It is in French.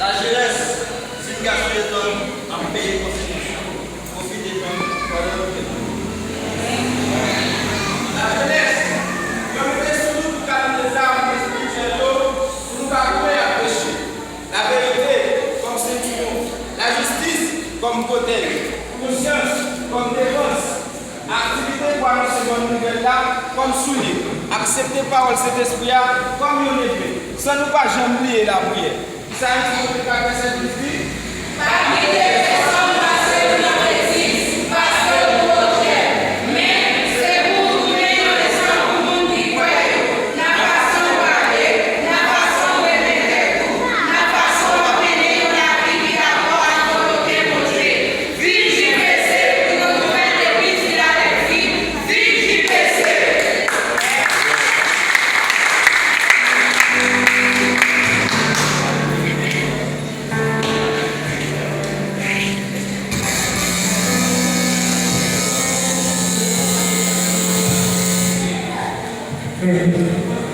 La jeunesse, si le garçon est homme, en pays constitution, profite des temps, voilà le temps. La jeunesse, comme le sur nous pour calmer les armes spirituelles, pour nous accompagner à pécher. La vérité comme sentiment, la justice comme côté, conscience comme défense, activité pour annoncer bonne nouvelle là comme soulier, accepter parole cet esprit comme une épée, sans nous pas jamais oublier la prière. Ça a été fait cette vie. Parmi les personnes passées dans l'exil, parce que vous projet, mais c'est vous qui mettez les gens au monde qui croient, la façon de parler, la façon de mettre tout, la façon de mener la vie qui d'abord à volonté projet. Vive JPC, une nouvelle église qui a des filles, vive JPC. Amen.